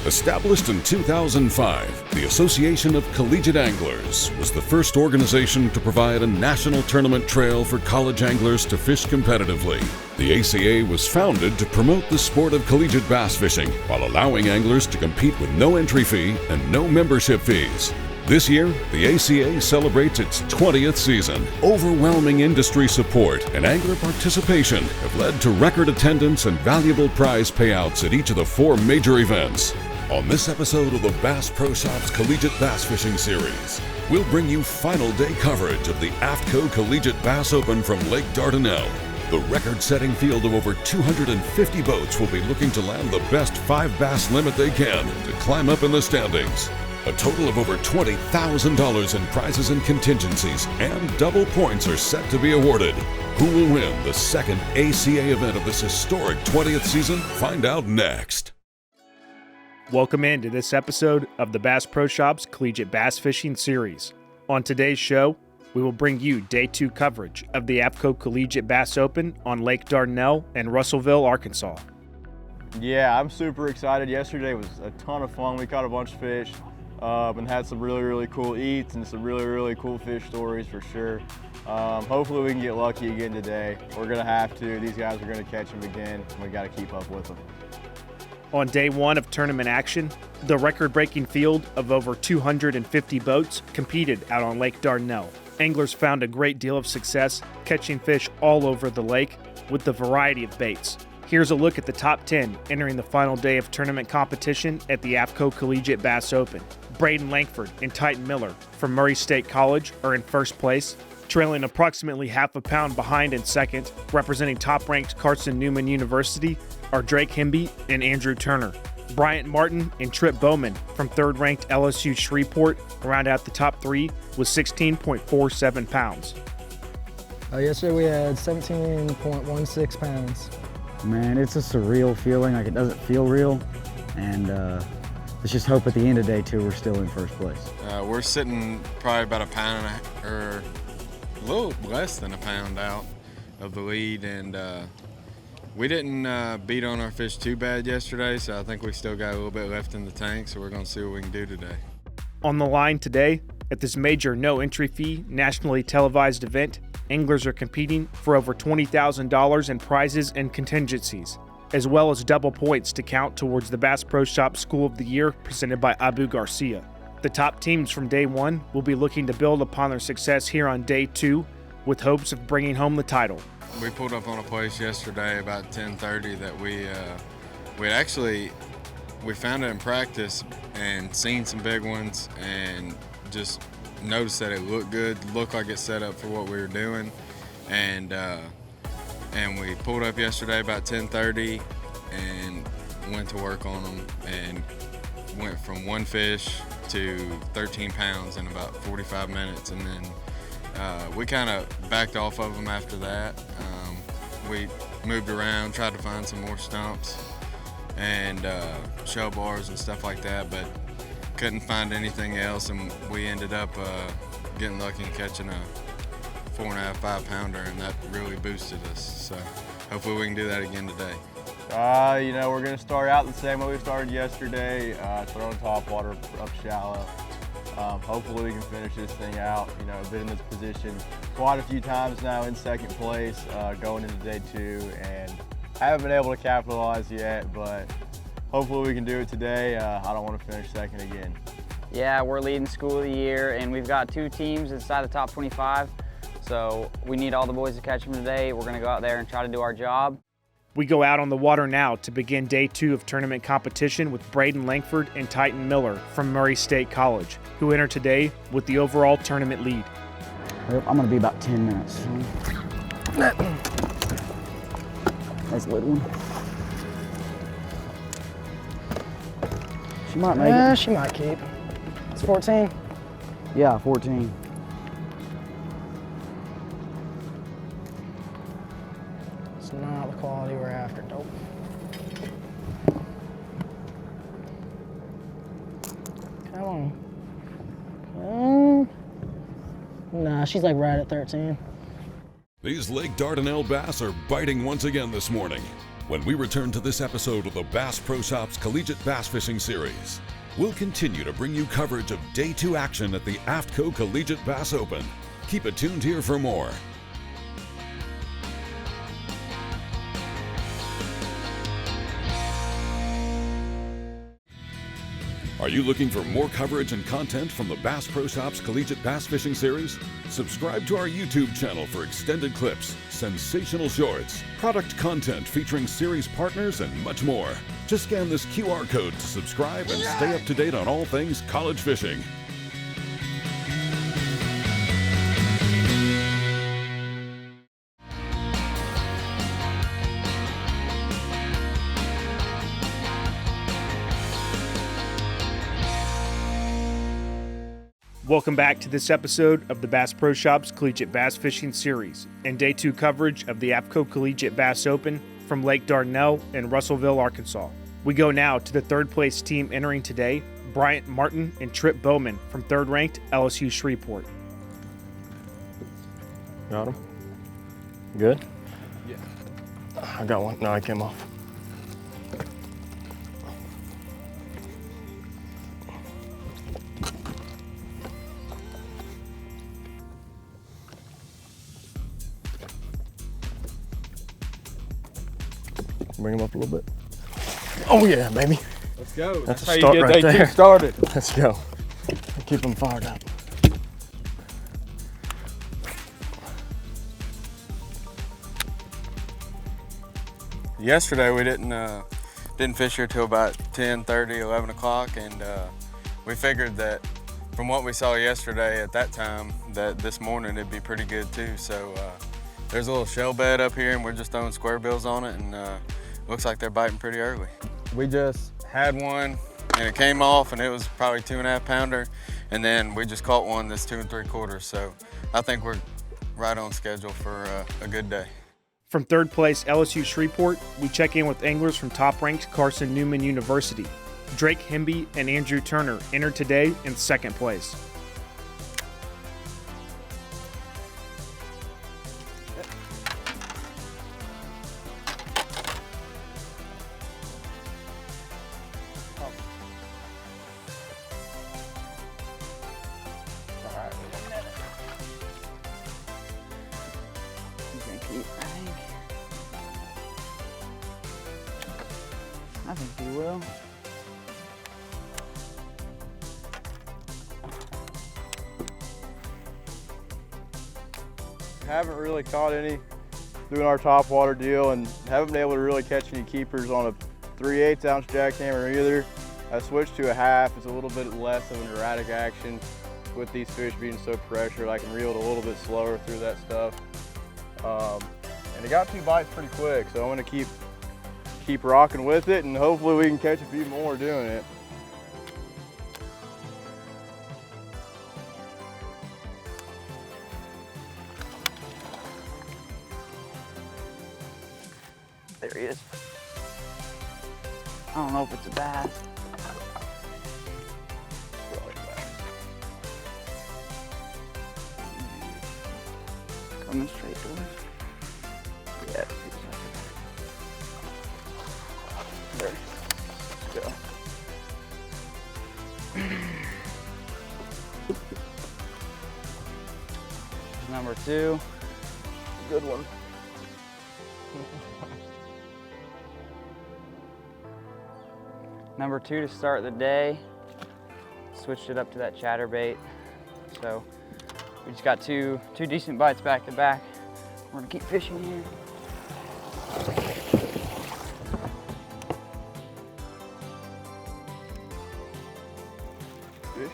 Established in 2005, the Association of Collegiate Anglers was the first organization to provide a national tournament trail for college anglers to fish competitively. The ACA was founded to promote the sport of collegiate bass fishing while allowing anglers to compete with no entry fee and no membership fees. This year, the ACA celebrates its 20th season. Overwhelming industry support and angler participation have led to record attendance and valuable prize payouts at each of the 4 major events. On this episode of the Bass Pro Shops Collegiate Bass Fishing Series, we'll bring you final day coverage of the AFTCO Collegiate Bass Open from Lake Dardanelle. The record-setting field of over 250 boats will be looking to land the best 5 bass limit they can to climb up in the standings. A total of over $20,000 in prizes and contingencies and double points are set to be awarded. Who will win the second ACA event of this historic 20th season? Find out next. Welcome into this episode of the Bass Pro Shops Collegiate Bass Fishing Series. On today's show, we will bring you Day 2 coverage of the AFTCO Collegiate Bass Open on Lake Dardanelle and Russellville, Arkansas. Yeah, I'm super excited. Yesterday was a ton of fun. We caught a bunch of fish and had some really cool eats and some really cool fish stories for sure. Hopefully we can get lucky again today. We're going to have to. These guys are going to catch them again, and we got to keep up with them. On day 1 of tournament action, the record-breaking field of over 250 boats competed out on Lake Dardanelle. Anglers found a great deal of success catching fish all over the lake with a variety of baits. Here's a look at the top 10 entering the final day of tournament competition at the AFTCO Collegiate Bass Open. Braden Langford and Titan Miller from Murray State College are in first place, trailing approximately half a pound behind in second. Representing top-ranked Carson Newman University are Drake Hemby and Andrew Turner. Bryant Martin and Trip Bowman from third-ranked LSU Shreveport round out the top 3 with 16.47 pounds. Yesterday we had 17.16 pounds. Man, it's a surreal feeling, like it doesn't feel real, and let's just hope at the end of day 2 we're still in first place. We're sitting probably about a pound or a little less than a pound out of the lead, and we didn't beat on our fish too bad yesterday, so I think we still got a little bit left in the tank, so we're going to see what we can do today. On the line today, at this major no entry fee, nationally televised event, anglers are competing for over $20,000 in prizes and contingencies, as well as double points to count towards the Bass Pro Shop School of the Year presented by Abu Garcia. The top teams from day 1 will be looking to build upon their success here on day 2 with hopes of bringing home the title. We pulled up on a place yesterday about 10:30 that we found it in practice and seen some big ones and just noticed that it looked good, looked like it set up for what we were doing, and we pulled up yesterday about 10:30 and went to work on them and went from 1 fish to 13 pounds in about 45 minutes, and then we kind of backed off of them after that. We moved around, tried to find some more stumps and shell bars and stuff like that, but couldn't find anything else, and we ended up getting lucky and catching a 4.5-5 pounder, and that really boosted us. So hopefully we can do that again today. We're going to start out the same way we started yesterday, throwing top water up shallow. Hopefully we can finish this thing out. I've been in this position quite a few times now in second place going into day 2, and I haven't been able to capitalize yet, but hopefully we can do it today. I don't want to finish second again. Yeah, we're leading School of the Year, and we've got 2 teams inside the top 25, so we need all the boys to catch them today. We're going to go out there and try to do our job. We go out on the water now to begin day 2 of tournament competition with Braden Langford and Titan Miller from Murray State College, who enter today with the overall tournament lead. Yep, I'm going to be about 10 minutes. That's a little one. She might make it. She might keep. It's 14. Yeah, 14. It's not the quality we're after, nope. Come on. Nah, she's like right at 13. These Lake Dardanelle bass are biting once again this morning. when we return to this episode of the Bass Pro Shops Collegiate Bass Fishing Series. We'll continue to bring you coverage of Day 2 action at the AFTCO Collegiate Bass Open. Keep it tuned here for more. Are you looking for more coverage and content from the Bass Pro Shops Collegiate Bass Fishing Series? Subscribe to our YouTube channel for extended clips, sensational shorts, product content featuring series partners, and much more. Just scan this QR code to subscribe and stay up to date on all things college fishing. Welcome back to this episode of the Bass Pro Shops Collegiate Bass Fishing Series and Day 2 coverage of the AFTCO Collegiate Bass Open from Lake Dardanelle in Russellville, Arkansas. We go now to the third place team entering today, Bryant Martin and Trip Bowman from third-ranked LSU Shreveport. Got him? Good? Yeah. I got one. No, I came off. Bring him up a little bit. Oh yeah, baby. Let's go. That's a how start you get right Day 2 there. started. Let's go. Keep them fired up. Yesterday we didn't fish here till about 10:30, 11 o'clock, and we figured that from what we saw yesterday at that time, that this morning it'd be pretty good too. So there's a little shell bed up here, and we're just throwing square bills on it, and looks like they're biting pretty early. We just had one, and it came off, and it was probably 2.5 pounder, and then we just caught one that's 2 3/4. So I think we're right on schedule for a good day. From third place LSU Shreveport, we check in with anglers from top-ranked Carson Newman University. Drake Hemby and Andrew Turner entered today in second place. I think he will. Haven't really caught any doing our top water deal, and haven't been able to really catch any keepers on a 3/8 ounce jackhammer either. I switched to a half. It's a little bit less of an erratic action with these fish being so pressured. I can reel it a little bit slower through that stuff. And it got 2 bites pretty quick, so I'm gonna keep rocking with it, and hopefully we can catch a few more doing it. There he is. I don't know if it's a bass. Coming straight to us. Yeah, it feels like it. There. Let's go. Number 2. Good one. Number 2 to start the day. Switched it up to that chatterbait. So we just got two decent bites back to back. We're gonna keep fishing here. Fish?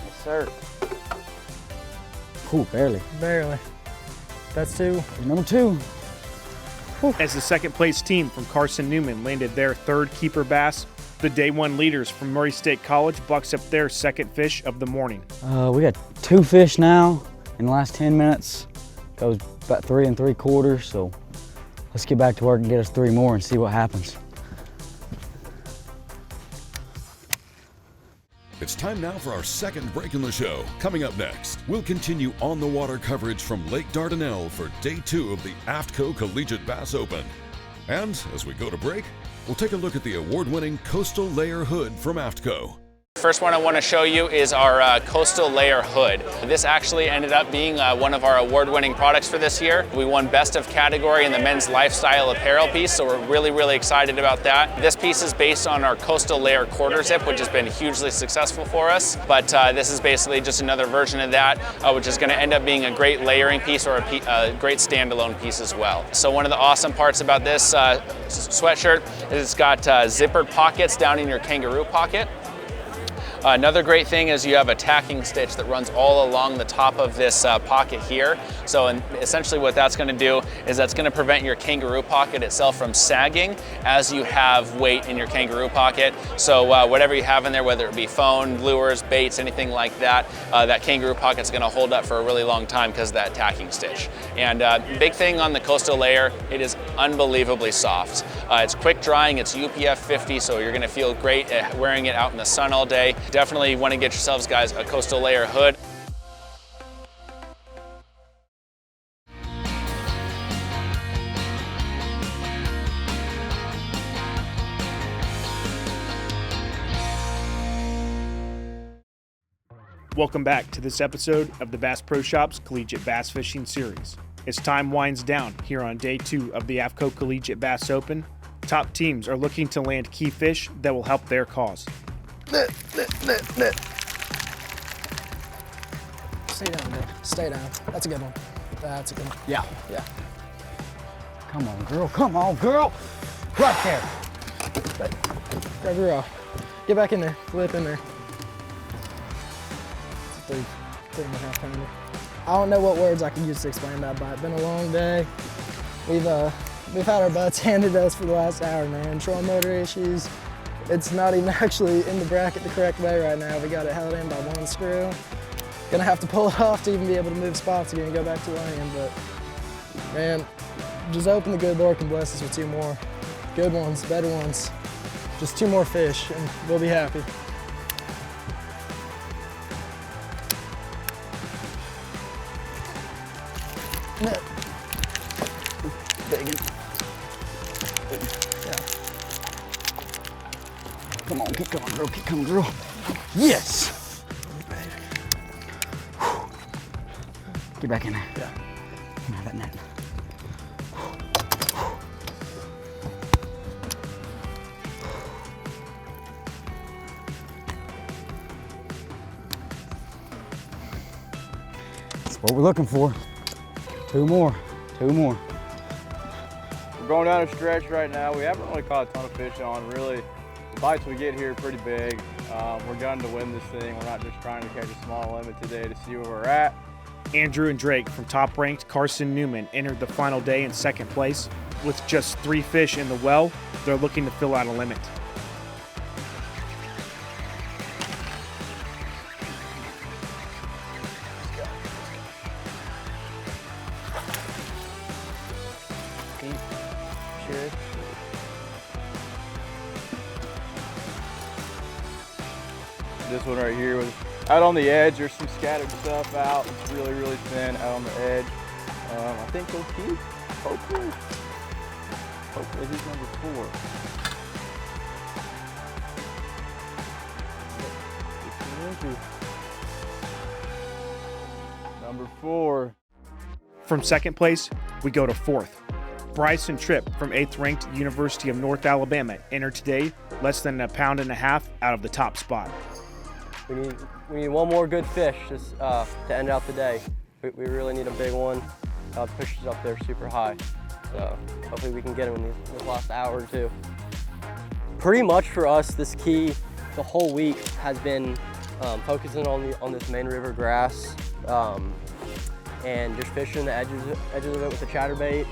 Yes, sir. Ooh, barely. Barely. That's 2. Number 2. As the second place team from Carson Newman landed their third keeper bass, the Day 1 leaders from Murray State College bucks up their second fish of the morning. We got 2 fish now in the last 10 minutes. Goes about 3 3/4, so let's get back to work and get us 3 more and see what happens. It's time now for our second break in the show. Coming up next, we'll continue on the water coverage from Lake Dardanelle for day 2 of the AFTCO Collegiate Bass Open. And as we go to break, we'll take a look at the award-winning Coastal Layer Hood from AFTCO. First one I want to show you is our Coastal Layer Hood. This actually ended up being one of our award-winning products for this year. We won Best of Category in the men's lifestyle apparel piece, so we're really excited about that. This piece is based on our Coastal Layer quarter zip, which has been hugely successful for us. But this is basically just another version of that, which is going to end up being a great layering piece or a great standalone piece as well. So one of the awesome parts about this sweatshirt is it's got zippered pockets down in your kangaroo pocket. Another great thing is you have a tacking stitch that runs all along the top of this pocket here. So essentially what that's going to do is that's going to prevent your kangaroo pocket itself from sagging as you have weight in your kangaroo pocket. So whatever you have in there, whether it be phone, lures, baits, anything like that, that kangaroo pocket's going to hold up for a really long time because of that tacking stitch. And big thing on the Coastal Layer, it is unbelievably soft. It's quick drying, it's UPF 50, so you're going to feel great wearing it out in the sun all day. Definitely want to get yourselves, guys, a Coastal Layer hood. Welcome back to this episode of the Bass Pro Shops Collegiate Bass Fishing Series. As time winds down here on day 2 of the AFTCO Collegiate Bass Open, top teams are looking to land key fish that will help their cause. Net. Stay down, bro. Stay down. That's a good one. That's a good one. Yeah. Yeah. Come on, girl. Come on, girl. Right there. Grab your raw. Get back in there. Flip in there. It's a 3.5 pounder. I don't know what words I can use to explain that bite. Been a long day. We've had our butts handed to us for the last hour, man. Trolling motor issues. It's not even actually in the bracket the correct way right now. We got it held in by 1 screw. Gonna have to pull it off to even be able to move spots again and go back to laying, but man, just hoping the good Lord can bless us with 2 more. Good ones, better ones. Just 2 more fish and we'll be happy. Net. Big. Yeah. Come on, keep going, girl. Keep coming, girl. Yes. Get back in there. Yeah. Come on, that net. That's what we're looking for. 2 more. 2 more. We're going down a stretch right now. We haven't really caught a ton of fish on, really. The bites we get here are pretty big. We're gunning to win this thing. We're not just trying to catch a small limit today to see where we're at. Andrew and Drake from top-ranked Carson Newman entered the final day in 2nd place. With just 3 fish in the well, they're looking to fill out a limit. Sure. This one right here was out on the edge. There's some scattered stuff out. It's really thin out on the edge. I think he'll keep, hopefully. Hopefully he's number 4. Number 4. From 2nd place, we go to 4th. Bryson Tripp from 8th ranked University of North Alabama entered today less than 1.5 pounds out of the top spot. We need 1 more good fish just to end out the day. We really need a big one. Push it up there super high. So hopefully we can get him in this last hour or 2. Pretty much for us, this key the whole week has been focusing on this main river grass and just fishing the edges of it with the chatterbait.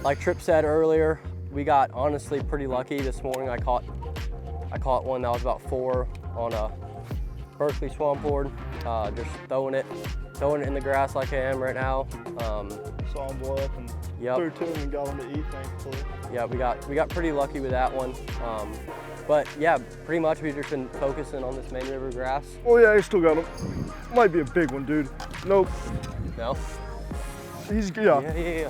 Like Tripp said earlier, we got honestly pretty lucky this morning. I caught one that was about 4 on a Berkeley swamp board, just throwing it throwing it in the grass like I am right now. Saw him blow up and Yep. threw to him and got him to eat, thankfully. Yeah, we got pretty lucky with that one. But yeah, pretty much we've just been focusing on this main river grass. Oh yeah, he still got him. Might be a big one, dude. Nope. No? He's, yeah. Yeah.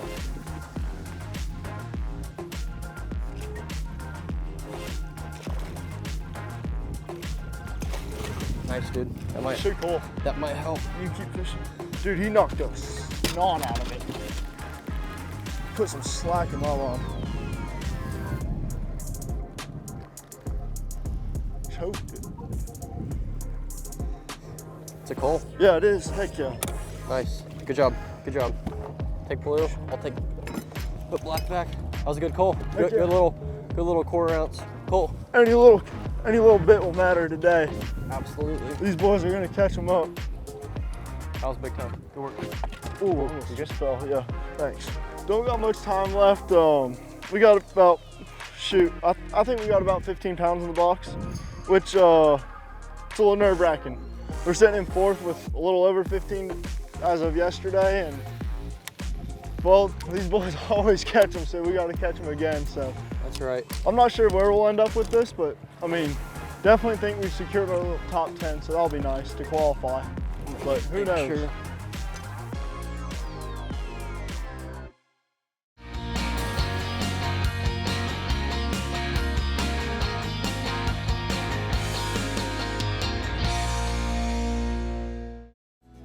Nice, dude. That might, Shit cool. that might help. You keep fishing. Dude, he knocked the snot out of it. Put some slack in my line. Choked it. It's a coal. Yeah, it is. Heck yeah. Nice. Good job. Good job. Take blue. I'll take put black back. That was a good coal. Good, yeah. good little quarter ounce coal. Any little bit will matter today. Absolutely. These boys are gonna catch them up. That was big time. Good work. Ooh, you just fell. Yeah, thanks. Don't got much time left. We got about, I think we got about 15 pounds in the box, which it's a little nerve-wracking. We're sitting in fourth with a little over 15 as of yesterday, and well, these boys always catch them, so we got to catch them again. So That's right. I'm not sure where we'll end up with this, but I mean, definitely think we've secured our little top 10, so that'll be nice to qualify. But who knows? Sure.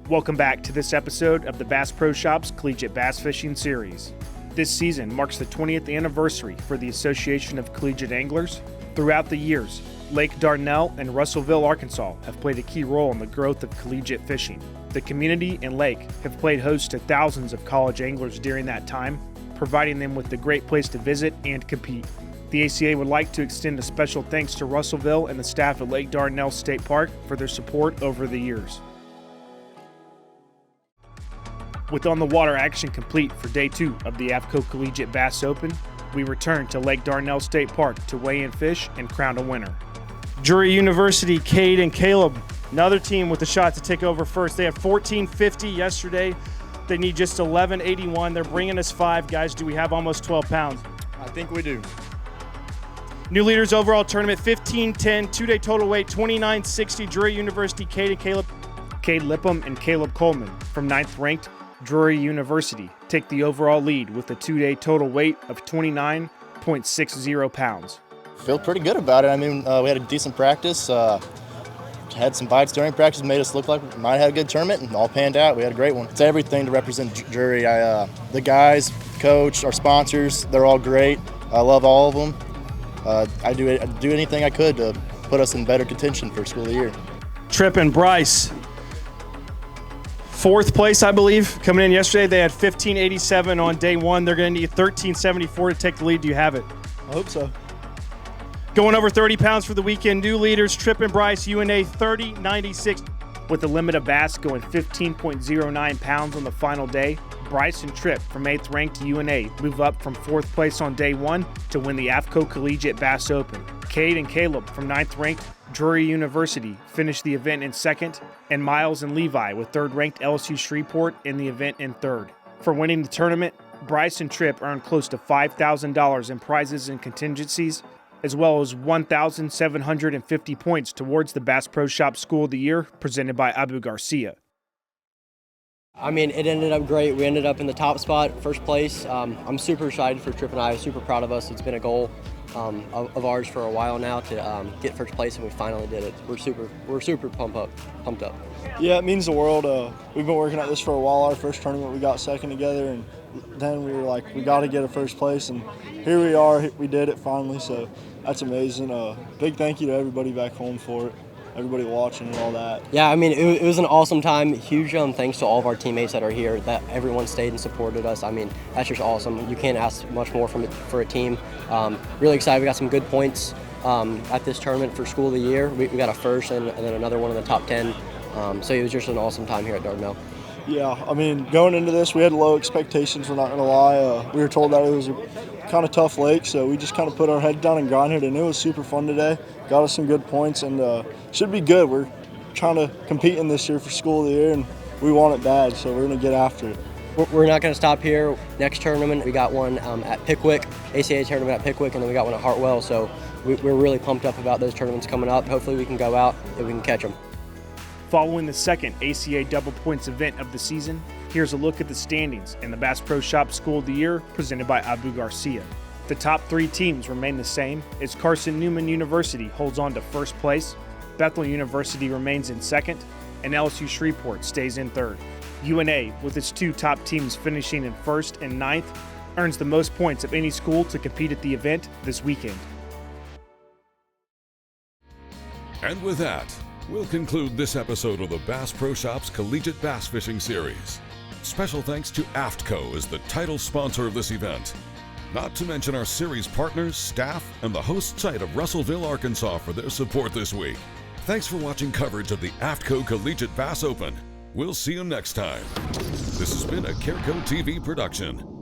Welcome back to this episode of the Bass Pro Shops Collegiate Bass Fishing Series. This season marks the 20th anniversary for the Association of Collegiate Anglers. Throughout the years, Lake Dardanelle and Russellville, Arkansas have played a key role in the growth of collegiate fishing. The community and lake have played host to thousands of college anglers during that time, providing them with a great place to visit and compete. The ACA would like to extend a special thanks to Russellville and the staff at Lake Dardanelle State Park for their support over the years. With on-the-water action complete for Day 2 of the AFTCO Collegiate Bass Open, we return to Lake Dardanelle State Park to weigh in fish and crown a winner. Drury University, Cade and Caleb, another team with a shot to take over first. They had 1450 yesterday. They need just 1181. They're bringing us 5. Guys, do we have almost 12 pounds? I think we do. New leaders overall tournament, 1510, 2-day total weight, 2960. Drury University, Cade and Caleb. Cade Lipham and Caleb Coleman from 9th ranked Drury University take the overall lead with a 2-day total weight of 29.60 pounds. Feel pretty good about it. I mean, we had a decent practice, had some bites during practice, made us look like we might have a good tournament, and all panned out. We had a great one. It's everything to represent Drury. The guys, coach, our sponsors, they're all great. I love all of them. I'd do anything I could to put us in better contention for School of the Year. Tripp and Bryce, 4th place, I believe, coming in yesterday. They had 1587 on day 1. They're going to need 1374 to take the lead. Do you have it? I hope so. Going over 30 pounds for the weekend. New leaders, Tripp and Bryce, UNA 3096. With the limit of bass going 15.09 pounds on the final day, Bryce and Tripp from 8th ranked UNA move up from 4th place on day 1 to win the AFTCO Collegiate Bass Open. Cade and Caleb from 9th ranked Drury University finished the event in 2nd, and Miles and Levi with 3rd ranked LSU Shreveport in the event in 3rd. For winning the tournament, Bryce and Tripp earned close to $5,000 in prizes and contingencies, as well as 1,750 points towards the Bass Pro Shop School of the Year presented by Abu Garcia. I mean, it ended up great. We ended up in the top spot, 1st place. I'm super excited for Tripp and I. Super proud of us. It's been a goal of ours for a while now to get 1st place, and we finally did it. We're super pumped up. Yeah, it means the world. We've been working at this for a while. Our first tournament, we got 2nd together, and then we were like, we got to get a 1st place, and here we are. We did it finally, so that's amazing. Big thank you to everybody back home for it. Everybody watching and all that. Yeah, I mean, it was an awesome time. Huge thanks to all of our teammates that are here, that everyone stayed and supported us. I mean, that's just awesome. You can't ask much more for a team. Really excited. We got some good points at this tournament for School of the Year. We got a 1st and then another one in the top 10. So it was just an awesome time here at Dardanelle. Yeah, I mean, going into this, we had low expectations, we're not going to lie. We were told that it was a kind of tough lake, so we just kind of put our head down and grinded, and it was super fun today. Got us some good points, and should be good. We're trying to compete in this year for School of the Year, and we want it bad, so we're going to get after it. We're not going to stop here. Next tournament, we got one at Pickwick, ACA tournament at Pickwick, and then we got one at Hartwell. So we're really pumped up about those tournaments coming up. Hopefully we can go out and we can catch them. Following the second ACA double points event of the season, here's a look at the standings in the Bass Pro Shop School of the Year presented by Abu Garcia. The top 3 teams remain the same as Carson Newman University holds on to first place, Bethel University remains in second, and LSU Shreveport stays in third. UNA, with its 2 top teams finishing in first and ninth, earns the most points of any school to compete at the event this weekend. And with that, we'll conclude this episode of the Bass Pro Shop's Collegiate Bass Fishing Series. Special thanks to AFTCO as the title sponsor of this event. Not to mention our series partners, staff, and the host site of Russellville, Arkansas for their support this week. Thanks for watching coverage of the AFTCO Collegiate Bass Open. We'll see you next time. This has been a Careco TV production.